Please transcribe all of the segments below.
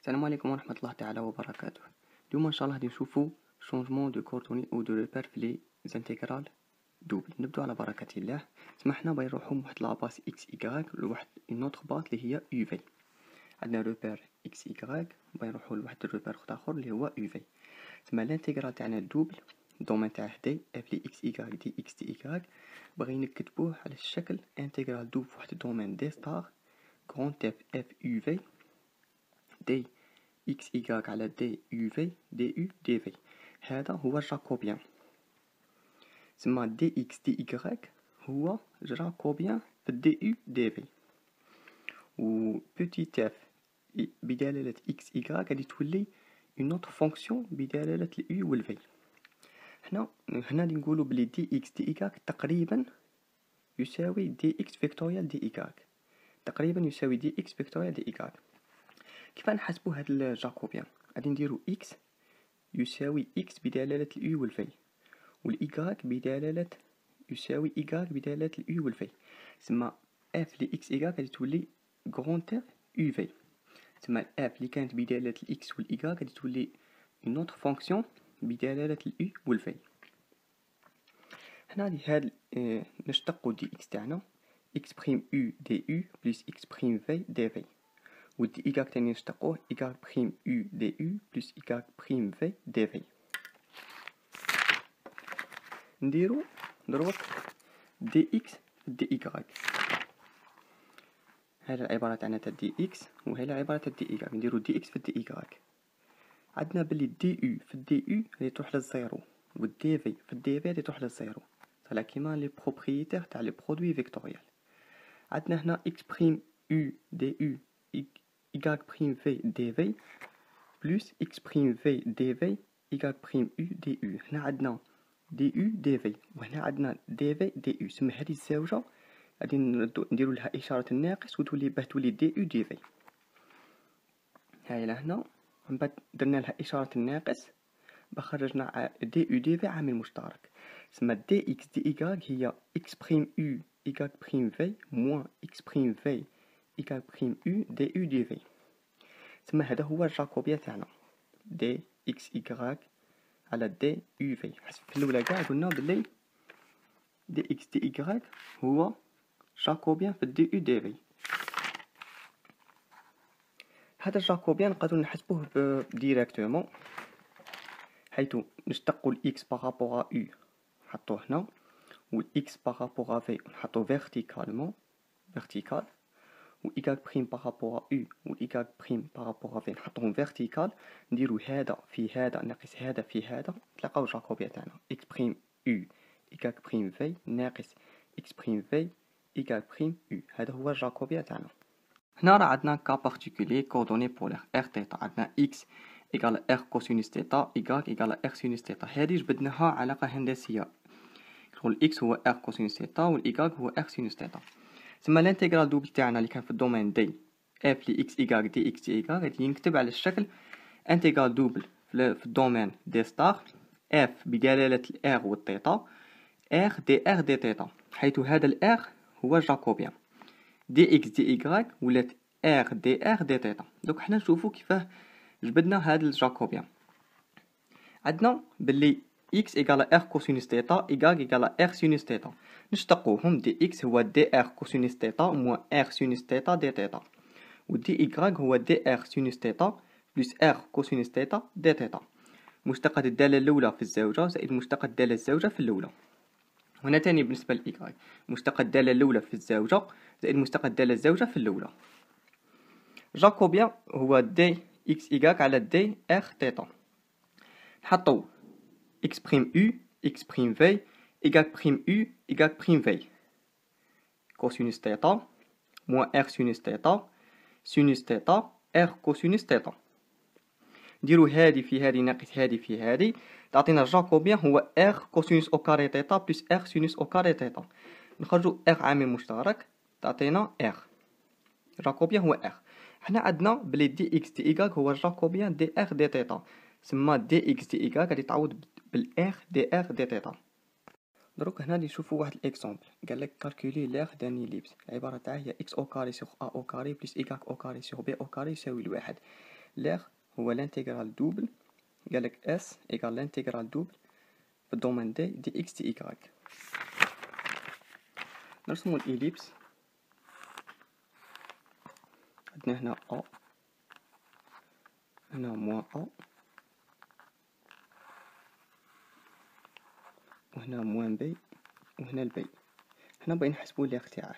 السلام عليكم ورحمة الله تعالى وبركاته. اليوم ان شاء الله غادي نشوفو شونجمون دو كوردوني او دو ريبير في لي زانتيغرال دوبل. نبدو على بركة الله. سمحنا باغي نروحو من واحد لاباس اكس ايكغيك لواحد اون اوتر باس اللي هي يو في. عندنا روبير اكس ايكغيك باغي نروحو لواحد الروبير اخر اللي هو يو في. تسمى لانتيغرال تاعنا الدوبل الدومين تاعه دي اف لي اكس ايكغيك دي اكس دي ايكغيك باغي نكتبوه على الشكل انتيغرال دوبل فواحد الدومين دي ستار كرون اف اف يو في دي اكس ايكغيك على دي يو في دي يو دي في. هذا هو الجاكوبيان. تسمى دي اكس دي ايكغيك هو جاكوبيان في دي يو دي في، و بوتيت اف بدلالة اكس ايكغيك غادي تولي اون اوتر فونكسيون بدلالة اليو والفي. هنا غادي نقولو بلي دي اكس دي ايكغيك تقريبا يساوي دي اكس فيكتوريال دي ايكغيك، تقريبا يساوي دي اكس فيكتوريال دي ايكغيك. كيف نحسبو هاد الجاكوبيان؟ غادي نديرو اكس يساوي اكس بدلالة اليو والفي، والايكغيك بدلالة يساوي ايكغيك بدلالة اليو والفي. تسمى اف لي اكس ايكغيك غادي تولي غرونتير يو في. تسمى اف اللي كانت بدلالة الاكس والايكغيك غادي تولي اون اوتر فونكسيون بدلالة اليو والفي. هنا لهاد نشتقو دي اكس تاعنا اكس بريم يو دي يو بلس اكس بريم في دي في، و دي ايكغيك تاني نشتقوه ايكغيك بريم يو دي يو بلس ايكغيك بريم في دي في. نديرو دروك دي اكس دي ايكغيك. هذا العبارة تاعنا تاع دي اكس وهي العبارة تاع دي ايكغيك. نديرو دي اكس في دي ايكغيك. عندنا بلي دي يو في دي يو غادي تروح للزيرو، و دي في في دي في غادي تروح للزيرو. صافي كيما لي بروبريتير تاع لي برودوي فيكتوريال. عندنا هنا اكس بريم يو دي يو ايكغيك بريم في دي في بلس اكس بريم في دي في ايكغيك بريم يو دي يو. هنا عندنا دي يو دي في وهنا عندنا دي في دي يو. سما هذه الزوجة غادي نديرو لها إشارة الناقص وتولي باه تولي دي يو دي في. هاي لهنا من بعد درنا لها إشارة الناقص بخرجنا دي يو دي في عامل مشترك. سما دي اكس دي ايكغيك هي اكس بريم يو ايكغيك بريم في موان اكس بريم في ايكغيك بريم يو دي يو دي في. سما هذا هو الجاكوبيان تاعنا دي اكس ايكغيك على دي يو في. في الاولى كاع قلنا بلي دي اكس دي ايكغيك هو جاكوبيان في دي يو دي في. هذا الجاكوبيان نقدروا نحسبوه ديريكتومون، حيث نشتقوا الاكس بارابور ا يو نحطوه هنا، والاكس بارابور ا في نحطوه فيرتيكالمون فيرتيكال، والايكغيك بريم بارابور ا يو والايكغيك بريم بارابور ا في نحطوهم فيرتيكال. نديرو هذا في هذا ناقص هذا في هذا، تلقاو الجاكوبيان تاعنا اكس بريم يو ايكغيك بريم في ناقص اكس بريم في ايكغيك بريم يو. هذا هو الجاكوبيان تاعنا. هنا راه عندنا كا بارتيكولي كوردوني بولار ار تيتا. عندنا اكس ايكال ار كوسينوس تيتا ايكغيك ايكال ار سينوس تيتا. هذه جبدناها علاقة هندسية. الاكس هو ار كوسينوس تيتا والايكغيك هو ار سينوس تيتا. تسمى الانتيغرال دوبل تاعنا اللي كان في الدومين دي اف لي اكس ايكغيك دي اكس دي ايكغيك غادي ينكتب على الشكل انتيغرال دوبل في الدومين دي ستار اف بدلالة الار والتيتا ار دي ار دي تيتا، حيث هذا الار هو جاكوبيان. دي اكس دي ايكغيك ولات ار دي ار دي تيتا. دوك حنا نشوفو كيفاه جبدنا هاد الجاكوبيان. عندنا باللي اكس ايكال ار كوسينوس تيتا ايكغيك ايكال ار سينوس تيتا. نشتقوهم دي اكس هو دي ار كوسينوس تيتا موان ار سينوس تيتا دي تيتا، و دي ايكغيك هو دي ار سينوس تيتا بلس ار كوسينوس تيتا دي تيتا. مشتقة الدالة الأولى في الزوجة زائد مشتقة الدالة الزوجة في الأولى. هنا تاني بالنسبة للإيكغيك مشتقة الدالة الأولى في الزوجة زائد مشتقة الدالة الزوجة في الأولى. جاكوبيان هو دي اكس ايكغيك على دي ار تيتا. نحطو اكس بريم يو اكس بريم في ايكغيك بريم يو ايكغيك بريم في كوسينوس تيتا موان ار سينوس تيتا سينوس تيتا ار كوسينوس تيتا. نديرو هادي في هادي ناقص هادي في هادي تعطينا جاكوبيان هو ار كوسينوس او كاري تيتا بلس ار سينوس او كاري تيتا. نخرجو ار عامل مشترك تعطينا ار. جاكوبيان هو ار. حنا عندنا بلي دي اكس دي ايكغيك هو جاكوبيان دي ار دي تيتا. سما دي اكس دي ايكغيك غادي تعوض بالار دي ار دي تيتا. دروك هنا نشوفو واحد الاكزومبل. قالك كالكولي لير دان إليبس. العبارة تاعها هي اكس او كاري سيغ ا او كاري بلس ايكغيك او كاري سيغ بي او كاري يساوي لواحد. l'air هو l'intégral double قالك S égale l'intégral double في الدومين دي x دي y. نرسمو الإليبس. عندنا هنا A، هنا موان A، وهنا موان B، وهنا البي. هنا بغينا نحسبو الليغ تاعه.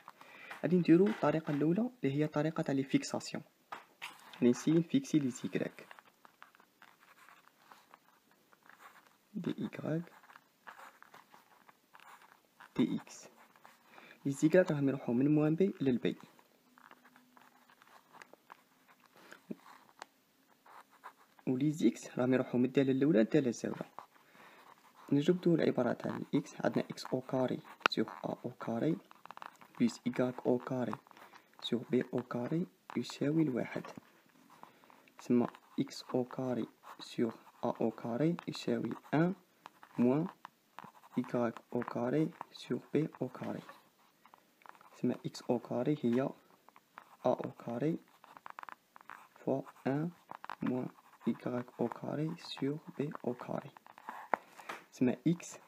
غادي نديرو الطريقة الأولى اللي هي طريقة تاع لي فيكساسيون. نسيي نفيكسي لي زيكراك دي y دي x. لي زيكراك راهم يروحو من موان بي للبي، ولي زيكس راهم يروحو من الدالة الأولى للدالة الزاوية. نجبدو العبارة تاع x، عندنا x او كاري سيغ a او كاري بلس y او كاري سيغ b او كاري يساوي الواحد. تسمى x او كاري سيغ a او كاري يساوي 1 موان y او كاري سيغ b او كاري. تسمى x او كاري هي a او كاري فوا 1 موان y او كاري سيغ b او كاري. تسمى x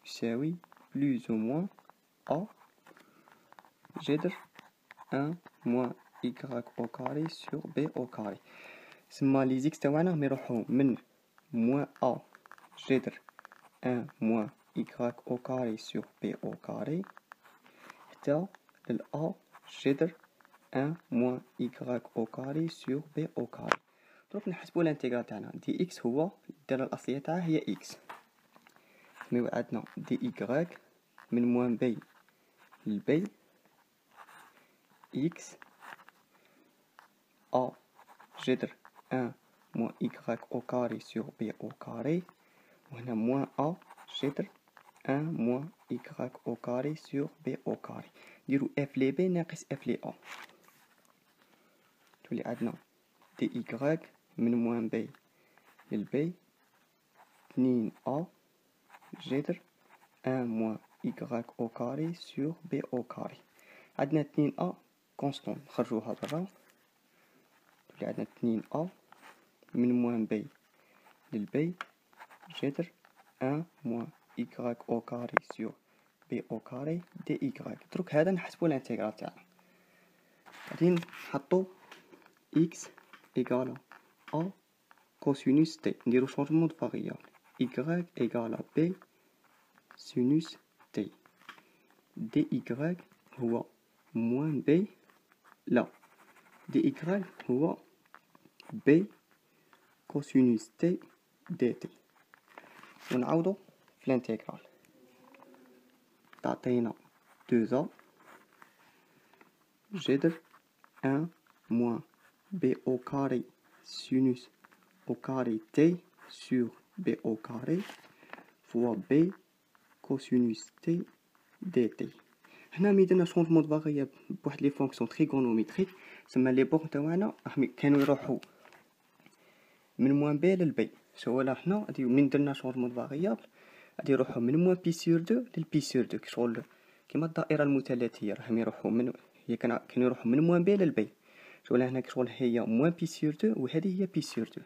يساوي بلوز او موان a جذر 1 موان y او كاري سيغ b او كاري. تسمى لي زيكس تاوعنا راهم يروحو من موان a جذر 1 موان y او كاري سيغ b او كاري حتى لل a جذر 1 موان y او كاري سيغ b او كاري. دروك نحسبو الانتيغرال تاعنا دي x هو الدالة الأصلية تاعها هي x. نسميو عندنا دي y من موان بي للبي x a جذر 1 موان y او كاري سيغ b او كاري، وهنا موان a جذر 1 موان y او كاري سيغ b او كاري. نديرو f لي b ناقص f لي a، تولي عندنا دي y من موان بي للبي 2 a جذر 1 موان y او كاري سيغ b او كاري. عندنا 2 a كونستون نخرجوها برا، تولي عندنا 2 a من موان بي للبي جذر 1 موان y او كاري سيغ b او كاري دي y. دروك هذا نحسبو الانتيغرال تاعنا. غادي نحطو x إيكالا a كوسينوس t، نديرو شونجمون دو فاريابل y إيكالا b سينوس t. دي y هو موان b، لا دي y هو b كوسينوس t dt. ونعوضو في الانتيغرال تعطينا 2a جذر 1 موان b au carré sinus au carré t sur b au carré fois b cosinus t dt. هنا ملي درنا شونجمون دو فاريابل بواحد لي فونكسيون تريغونوميتريك، تسمى لي بور تاوعنا كانوا يروحو من موان بي للبي. سوالا حنا غادي من درنا شونجمون دو فاريابل غادي يروحو من موان بي سور دو للبي سور دو، كشغل كيما الدائرة المثلثية راهم يروحو من هي كانوا يروحو من موان بي للبي. شغل هنا كشغل هي موان بي سور دو وهذه هي بي سور دو،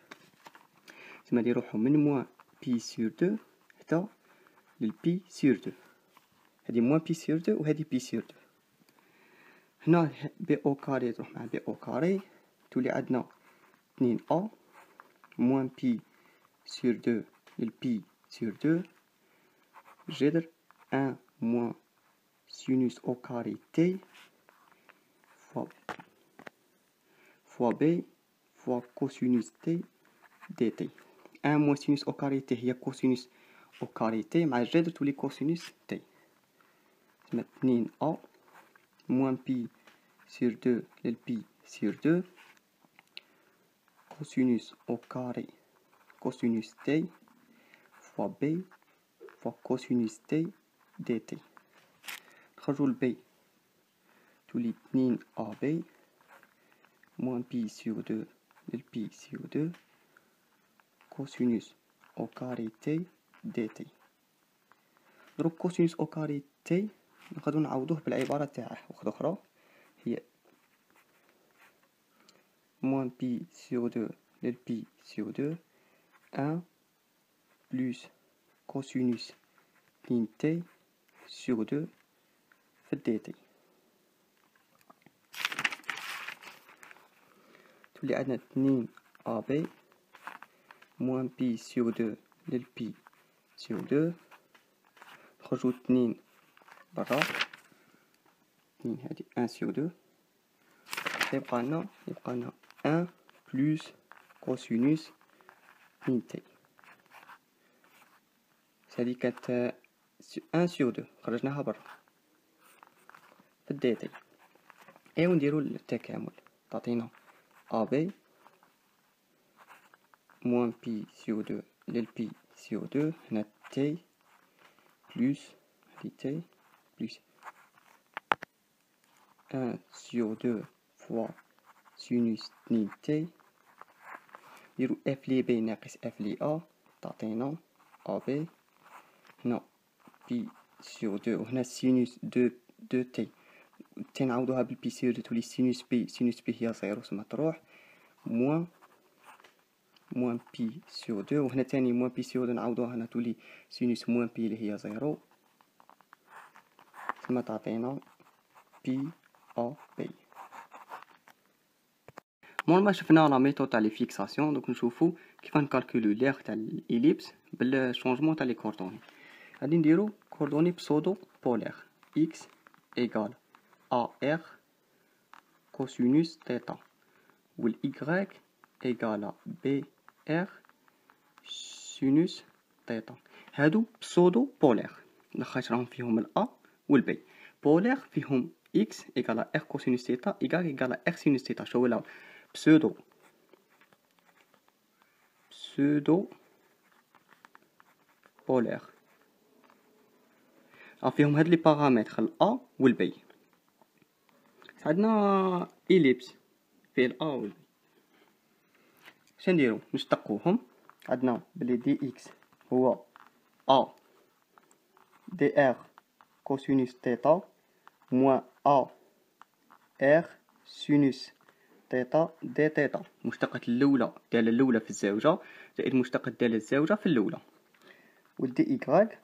تسمى غادي يروحو من موان بي سور دو حتى للبي سور دو. هادي موان بي سور دو وهادي بي سور دو. هنا بي او كاري تروح مع بي او كاري، تولي عندنا 2 a موان بي سور دو للبي سور دو جذر 1 موان سينوس او كاري تي fois b fois cosinus t dt. 1 موان سينوس او كاري تي هي كوسينوس او كاري تي مع الجذر تولي كوسينوس تي. تسمى 2 a موان بي سور دو للبي سور دو كوسينوس او كاري كوسينوس تي فوا بي فوا كوسينوس تي دي تي. نخرجو البي تولي 2 a بي موان بي سور دو للبي سور دو كوسينوس او كاري تي دي تي. دروك كوسينوس او كاري تي نقدرو نعوضوه بالعبارة تاعه واحدة أخرى، هي موان بي سور دو للبي سور دو 1 بلس كوسينوس 2 تي سور 2 في دي تي. تولي عندنا 2 أ بي موان بي سور 2 للبي سور 2، نخرجو 2 برا، 2 هادي 1 سور 2، يبقى لنا 1 بلس كوسينوس 2 تي. هادي كانت 1 سور 2 خرجناها برا في الدي تي. ايوا نديرو التكامل، تعطينا أ بي موان بي سور 2 للبي سور 2، هنا تي بلس هادي تي بلس 1 سور 2 فوا سينوس 2 تي، نديرو اف لي بي ناقص اف لي ا، تعطينا أ بي، هنا بي سور 2 وهنا سينوس 2 تي، تي نعوضوها بالبي سور 2 تولي سينوس بي، سينوس بي هي زيرو سما تروح، موان بي سور 2 وهنا تاني موان بي سور 2 نعوضوها هنا تولي سينوس موان بي اللي هي زيرو، ثم تعطينا بي أ بي. مور ما شفنا لا ميثود تاع لي فيكساسيون، دوك نشوفو كيف نكالكولو ليغ تاع الإليبس بالشونجمون تاع لي كوردوني. غادي نديرو كوردوني بسودو بولير إكس إيغال أ إر كوسينوس تيتا، و الإيغريك إيغال بي إر سينوس تيتا. هادو بسودو بولير لخاطش راهم فيهم الأ والبي. بولير فيهم إكس إيغال إر كوسينوس تيتا إيغال إر سينوس تيتا. شو ولاو بسودو بولير، فيهم هاد لي بارامتر الأ والبي. عندنا إليبس فيه الأ والبي، شنديرو نشتقوهم. عندنا بلي دي إكس هو أ دي إر كوسينوس تيتا موان أ إر سينوس تيتا دي تيتا، مشتقة الأولى الدالة الأولى في الزاوجة زائد مشتقة الدالة الزاوجة في الأولى. والدي إكغيك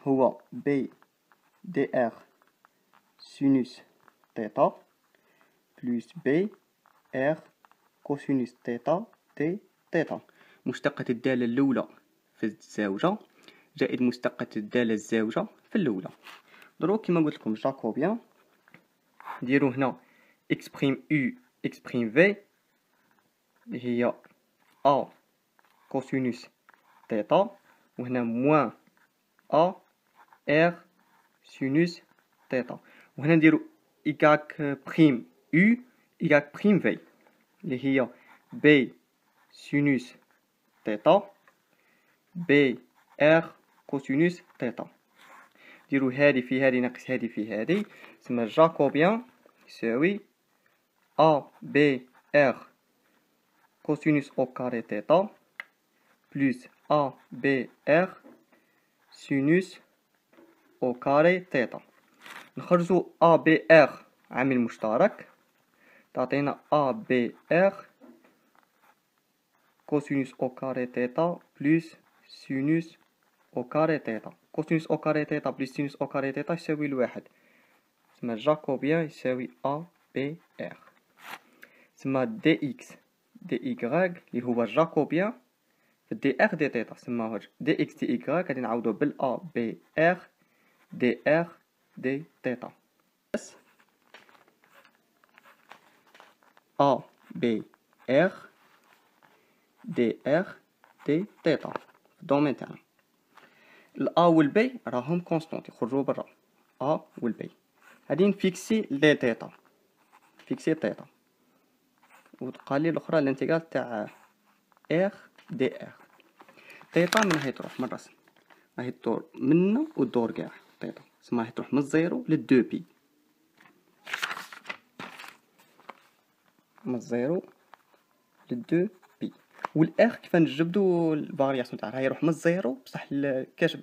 هو بي دي إر سينوس تيتا بلس بي إر كوسينوس تيتا دي تيتا، مشتقة الدالة الأولى في الزاوجة زائد مشتقة الدالة الزاوجة في الأولى. دروك كيما قلت لكم جاكوبيان، نديرو هنا إكس بريم أو إكس بريم في اللي هي أ كوسينوس تيتا، وهنا موان أ إر سينوس تيتا، وهنا نديرو إيكاك بريم أو إيكاك بريم في اللي هي بي سينوس تيتا بي إر كوسينوس تيتا. نديرو هادي في هادي ناقص هادي في هادي، تسمى جاكوبيان يساوي أ بي إر كوسينوس أو كاري تيتا بلس أ بي إر سينوس أو كاري تيتا. نخرجو أ بي إر عامل مشترك، تعطينا أ بي إر كوسينوس أو كاري تيتا بلس سينوس أو كاري تيتا. كوسينوس أو كاري تيتا بلس سينوس أو كاري تيتا يساوي الواحد، تسمى جاكوبيان يساوي أ بي إر. تسمى دي إكس دي إيكغيك اللي هو جاكوبيان في دي إر دي تيتا، تسمى دي إكس دي إيكغيك غادي نعوضو بالأ بي إر دي إر دي تيتا. أ بي إر دي إر دي تيتا في الدومين تاعنا. الأ والبي راهم كونستونت يخرجو برا، أ والبي. غادي نفيكسي لي تيتا، فيكسي تيتا، وتبقى لي الأخرى الانتقال تاع إر دي إر. تيتا من راهي تروح من الرسم، راهي تدور منا وتدور كاع تيتا، تسمى راهي تروح من الزيرو للدو بي، من الزيرو للدو بي. والإر كيف نجبدو الفارياسيون تاعها، يروح من الزيرو بصح كاش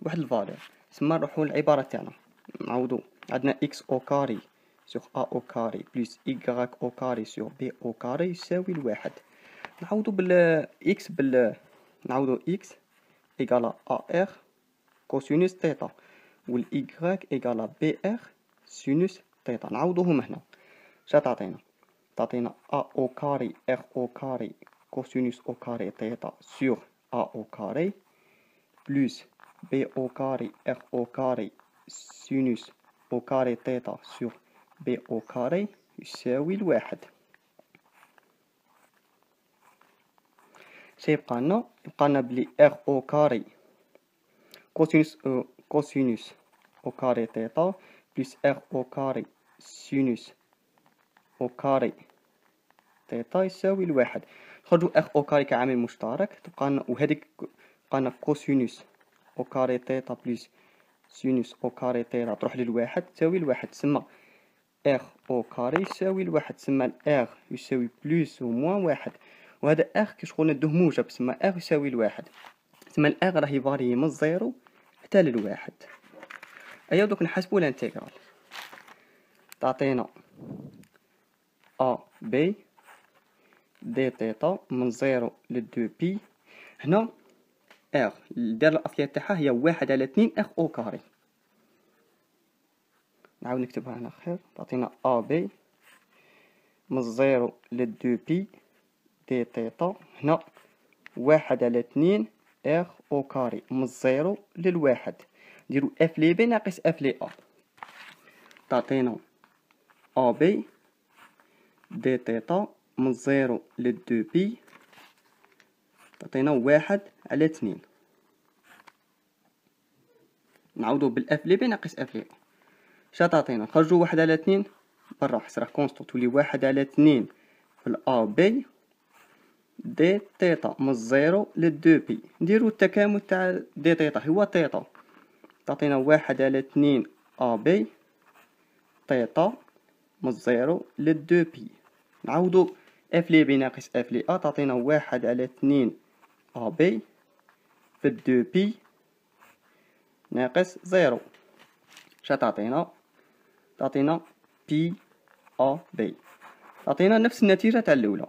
واحد الفالور، تسمى نروحو للعبارة تاعنا نعوضو. عندنا إكس أو كاري سور أ أو كاري بلس إيكغيك أو كاري سور بي أو كاري يساوي الواحد. نعوضو إكس نعوضو إكس إيكالا أ إر كوسينوس تيتا، والإيكغيك إيكالا بي إر سينوس تيتا. نعوضوهم هنا. شا تعطينا أ أو كاري إر أو كاري كوسينوس أو كاري تيتا سور أ أو كاري بلس بي أو كاري إر أو كاري سينوس أو كاري تيتا سور بي أو كاري يساوي الواحد. يبقى لنا بلي إر أو كاري كوسينوس أو كاري تيتا بلس إر أو كاري سينوس أو كاري تيتا يساوي الواحد. نخرجو إر أو كاري كعامل مشترك، تبقى لنا وهاديك بقى لنا كوسينوس أو كاري تيتا بلس سينوس أو كاري تيتا تروح للواحد تساوي الواحد، تسمى إر أو كاري يساوي الواحد، تسمى الإر يساوي بلس و موان واحد، وهذا إر كي شغل ندوه موجب تسمى إر يساوي الواحد، تسمى الإر راهي فاريي من الزيرو حتى للواحد. أيا دوك نحسبو الانتيغرال. تعطينا أ بي دي تيتا من زيرو لدو بي. هنا إر الدالة الأصلية تاعها هي واحد على 2 إر أو كاري. نعاود نكتبها هنا خير. تعطينا أ بي من زيرو لدو بي دي تيتا، هنا واحد على 2 إر أو كاري من الزيرو للواحد، نديرو إف لي بي ناقص إف لي أ. تعطينا أ بي دي تيتا من زيرو لدو بي، تعطينا واحد على 2. نعوضو بالإف لي بي ناقص إف لي أ. شا تعطينا؟ نخرجو واحد على 2 برا حيت راه كونستون، تولي واحد على 2 في الأ بي دي تيتا من الزيرو للدو بي. نديرو التكامل تاع دي تيتا هو تيتا، تعطينا واحد على 2 أ بي تيتا من الزيرو للدو بي. نعوضو إف لي بي ناقص إف لي أ، تعطينا واحد على 2 أ بي في الدو بي ناقص زيرو. شا تعطينا بي أ بي، تعطينا نفس النتيجة تاع الأولى.